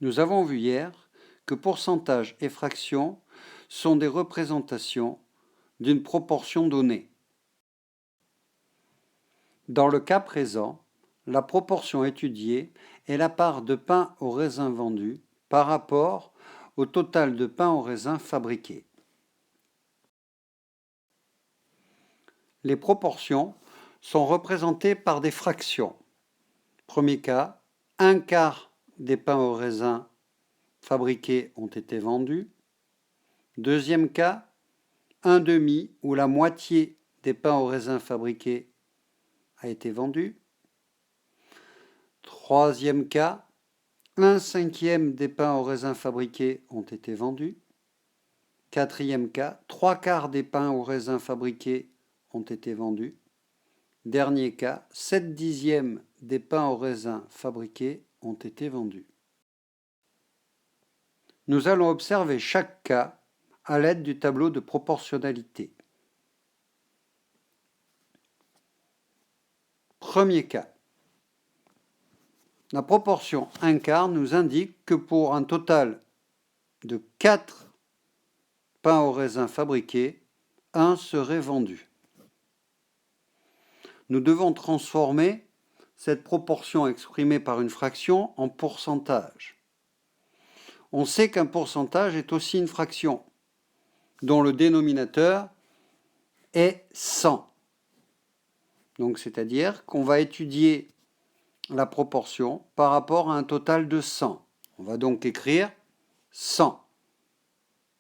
Nous avons vu hier que pourcentage et fraction sont des représentations d'une proportion donnée. Dans le cas présent, la proportion étudiée est la part de pain au raisin vendu par rapport au total de pain au raisin fabriqué. Les proportions sont représentées par des fractions. Premier cas, un quart des pains au raisin fabriqués ont été vendus. Deuxième cas, un demi ou la moitié des pains au raisin fabriqués a été vendu. Troisième cas, un cinquième des pains au raisin fabriqués ont été vendus. Quatrième cas, trois quarts des pains au raisin fabriqués ont été vendus. Dernier cas, 7/10 des pains au raisin fabriqués ont été vendus. Nous allons observer chaque cas à l'aide du tableau de proportionnalité. Premier cas. La proportion 1 quart nous indique que pour un total de 4 pains au raisin fabriqués, 1 serait vendu. Nous devons transformer cette proportion exprimée par une fraction en pourcentage. On sait qu'un pourcentage est aussi une fraction, dont le dénominateur est 100. Donc, c'est-à-dire qu'on va étudier la proportion par rapport à un total de 100. On va donc écrire 100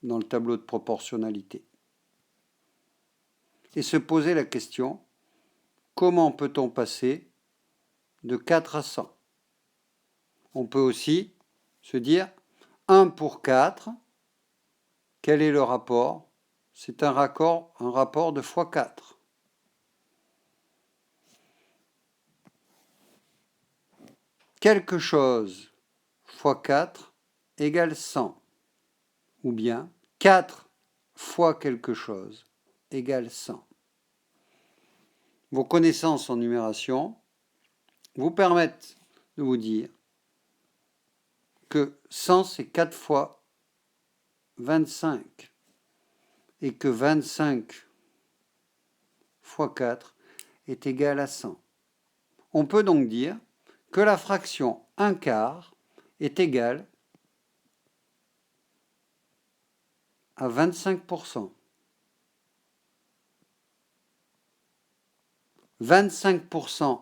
dans le tableau de proportionnalité. Et se poser la question, comment peut-on passer de 4 à 100 ? On peut aussi se dire 1 pour 4, quel est le rapport ? C'est un rapport de fois 4. Quelque chose fois 4 égale 100. Ou bien 4 fois quelque chose égale 100. Vos connaissances en numération vous permettent de vous dire que 100 c'est 4 fois 25 et que 25 fois 4 est égal à 100. On peut donc dire que la fraction 1 quart est égale à 25%. 25%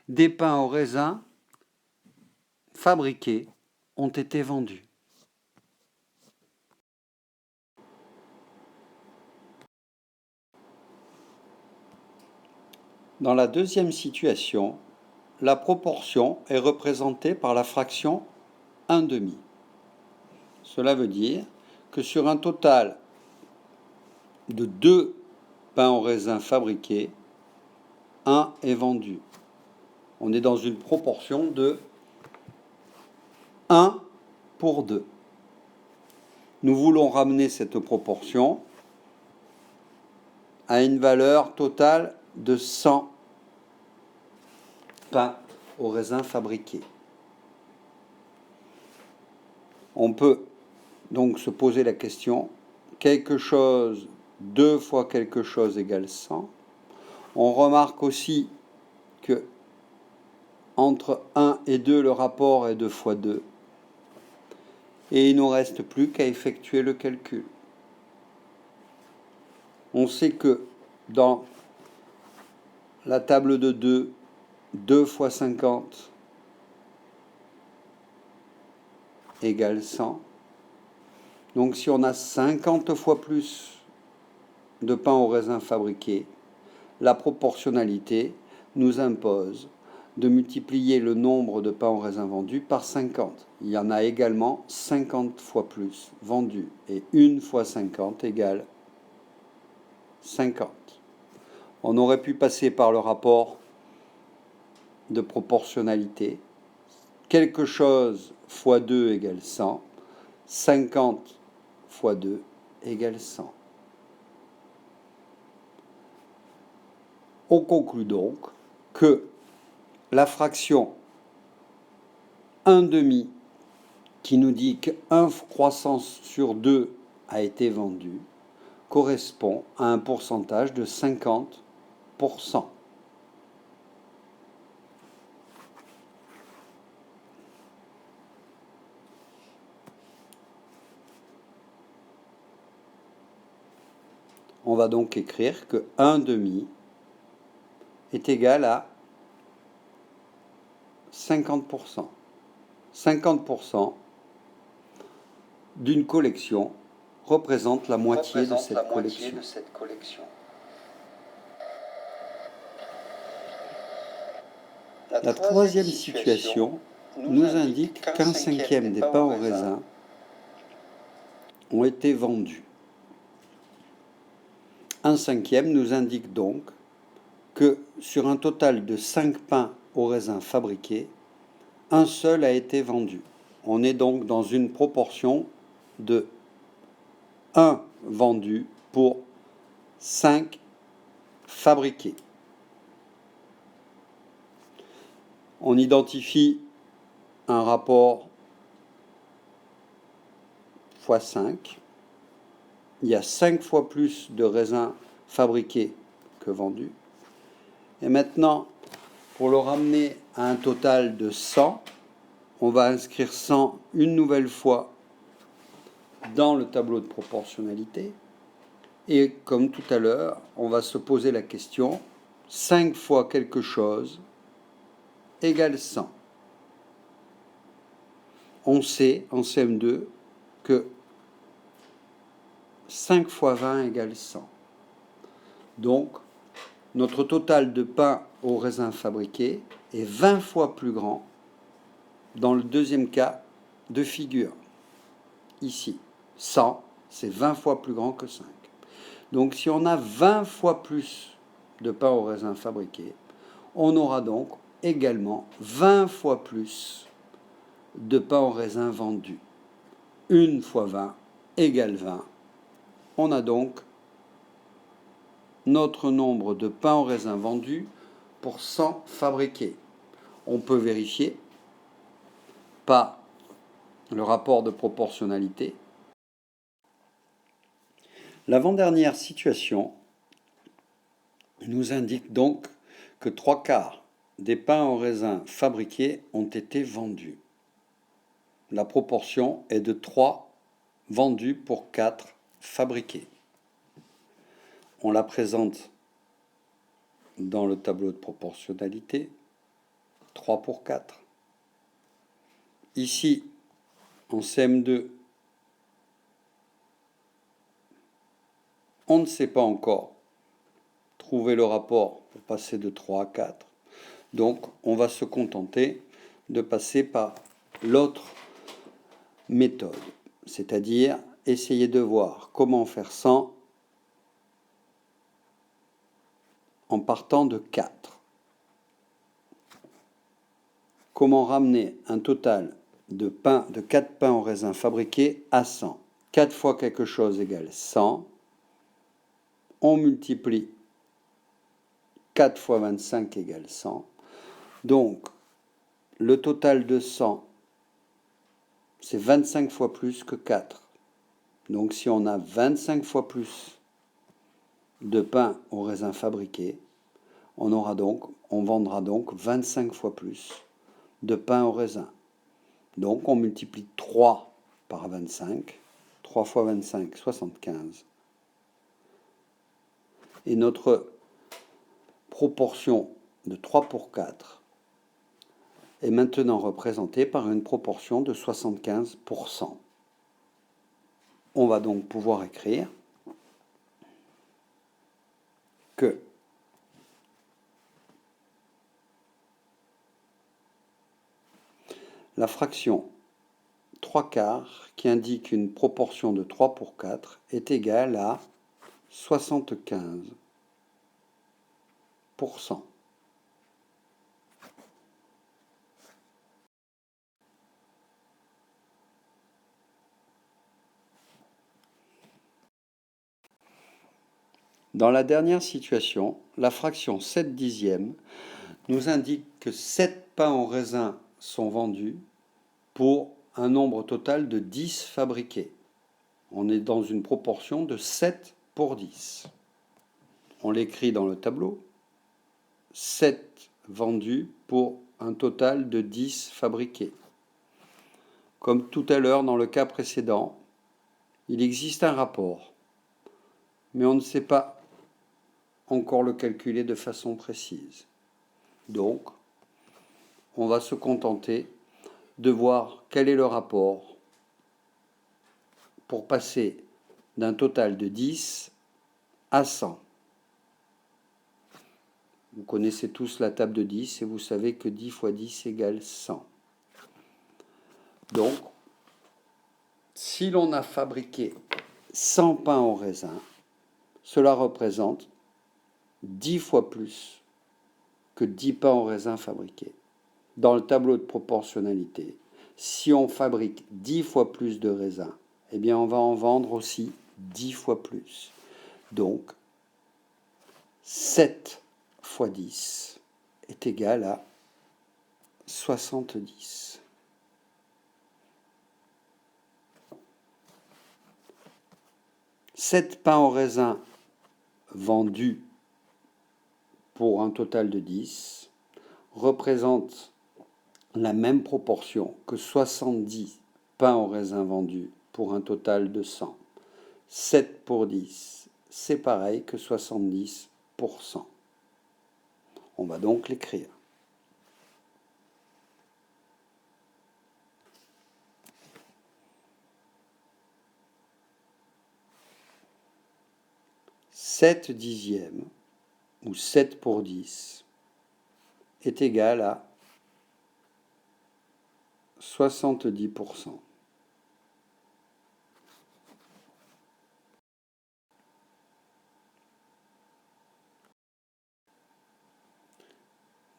des pains au raisin fabriqués ont été vendus. Dans la deuxième situation, la proportion est représentée par la fraction 1/2. Cela veut dire que sur un total de 2 pains au raisin fabriqués, 1 est vendu. On est dans une proportion de 1 pour 2. Nous voulons ramener cette proportion à une valeur totale de 100 pains au raisin fabriqués. On peut donc se poser la question, quelque chose, 2 fois quelque chose égale 100. On remarque aussi que entre 1 et 2, le rapport est 2 fois 2. Et il ne nous reste plus qu'à effectuer le calcul. On sait que dans la table de 2, 2 fois 50 égale 100. Donc si on a 50 fois plus de pain au raisin fabriqué, la proportionnalité nous impose de multiplier le nombre de pains au raisin vendus par 50. Il y en a également 50 fois plus vendus. Et 1 fois 50 égale 50. On aurait pu passer par le rapport de proportionnalité. Quelque chose fois 2 égale 100. 50 fois 2 égale 100. On conclut donc que la fraction 1/2 qui nous dit qu'un croissance sur 2 a été vendu, correspond à un pourcentage de 50%. On va donc écrire que 1 demi est égal à 50%. 50% d'une collection représente la moitié de cette collection. La troisième situation nous indique qu'un cinquième des pains au raisin ont été vendus. Un cinquième nous indique donc que sur un total de 5 pains au raisin fabriqués, un seul a été vendu. On est donc dans une proportion de 1 vendu pour 5 fabriqués. On identifie un rapport x 5. Il y a 5 fois plus de raisins fabriqués que vendus. Et maintenant, pour le ramener à un total de 100, on va inscrire 100 une nouvelle fois dans le tableau de proportionnalité. Et comme tout à l'heure, on va se poser la question, 5 fois quelque chose égale 100. On sait en CM2 que 5 fois 20 égale 100. Donc, notre total de pain au raisin fabriqué est 20 fois plus grand dans le deuxième cas de figure. Ici, 100, c'est 20 fois plus grand que 5. Donc, si on a 20 fois plus de pain au raisin fabriqué, on aura donc également 20 fois plus de pain au raisin vendu. 1 fois 20 égale 20. On a donc notre nombre de pains au raisin vendus pour 100 fabriqués. On peut vérifier par le rapport de proportionnalité. L'avant-dernière situation nous indique donc que 3/4 des pains au raisin fabriqués ont été vendus. La proportion est de 3 vendus pour 4 fabriqués. On la présente dans le tableau de proportionnalité, 3 pour 4. Ici, en CM2, on ne sait pas encore trouver le rapport pour passer de 3 à 4. Donc, on va se contenter de passer par l'autre méthode, c'est-à-dire essayer de voir comment faire 100 en partant de 4. Comment ramener un total de 4 pains au raisin fabriqués à 100. 4 fois quelque chose égale 100. On multiplie 4 fois 25 égale 100. Donc, le total de 100, c'est 25 fois plus que 4. Donc, si on a 25 fois plus de pain au raisin fabriqué, on vendra donc 25 fois plus de pain au raisin. Donc, on multiplie 3 par 25. 3 fois 25, 75. Et notre proportion de 3 pour 4 est maintenant représentée par une proportion de 75%. On va donc pouvoir écrire que la fraction 3/4 qui indique une proportion de 3 pour 4 est égale à 75%. Dans la dernière situation, la fraction 7 dixièmes nous indique que 7 pains au raisin sont vendus pour un nombre total de 10 fabriqués. On est dans une proportion de 7 pour 10. On l'écrit dans le tableau. 7 vendus pour un total de 10 fabriqués. Comme tout à l'heure dans le cas précédent, il existe un rapport, mais on ne sait pas encore le calculer de façon précise. Donc, on va se contenter de voir quel est le rapport pour passer d'un total de 10 à 100. Vous connaissez tous la table de 10 et vous savez que 10 fois 10 égale 100. Donc, si l'on a fabriqué 100 pains au raisin, cela représente 10 fois plus que 10 pains au raisin fabriqués. Dans le tableau de proportionnalité, si on fabrique 10 fois plus de raisins, eh bien on va en vendre aussi 10 fois plus. Donc, 7 fois 10 est égal à 70. Sept pains au raisin vendus pour un total de 10 représentent la même proportion que 70 pains au raisin vendus pour un total de 100. 7 pour 10, c'est pareil que 70%. On va donc l'écrire. Sept dixièmes, ou 7 pour 10, est égal à 70%.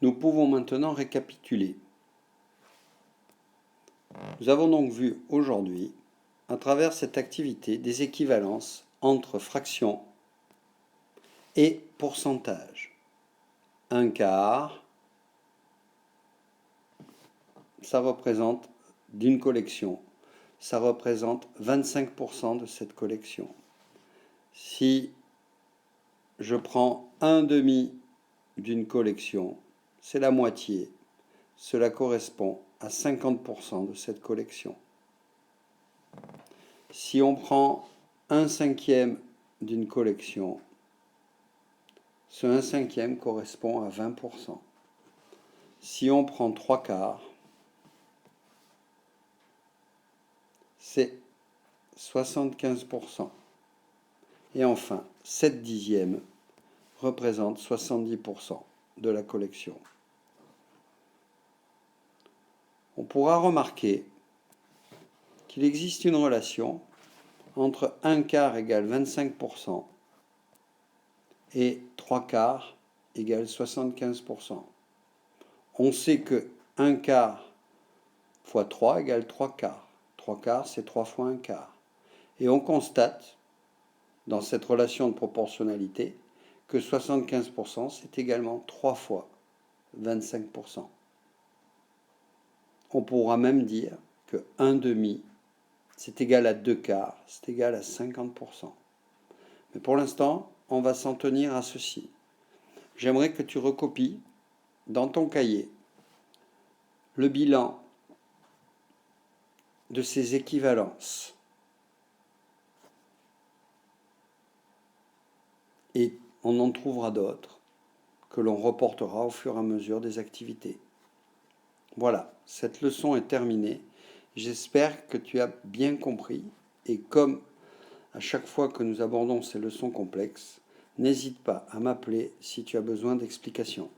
Nous pouvons maintenant récapituler. Nous avons donc vu aujourd'hui, à travers cette activité, des équivalences entre fractions et pourcentage. Un quart, ça représente d'une collection, ça représente 25% de cette collection. Si je prends un demi d'une collection, c'est la moitié. Cela correspond à 50% de cette collection. Si on prend un cinquième d'une collection, ce 1/5 correspond à 20%. Si on prend 3 quarts, c'est 75%. Et enfin, 7 dixièmes représente 70% de la collection. On pourra remarquer qu'il existe une relation entre 1 quart égale 25% et 3 quarts égale 75%. On sait que 1 quart fois 3 égale 3 quarts. 3 quarts, c'est 3 fois 1 quart. Et on constate, dans cette relation de proportionnalité, que 75%, c'est également 3 fois 25%. On pourra même dire que 1 demi, c'est égal à 2 quarts, c'est égal à 50%. Mais pour l'instant, on va s'en tenir à ceci. J'aimerais que tu recopies dans ton cahier le bilan de ces équivalences. Et on en trouvera d'autres que l'on reportera au fur et à mesure des activités. Voilà, cette leçon est terminée. J'espère que tu as bien compris et comme à chaque fois que nous abordons ces leçons complexes, n'hésite pas à m'appeler si tu as besoin d'explications.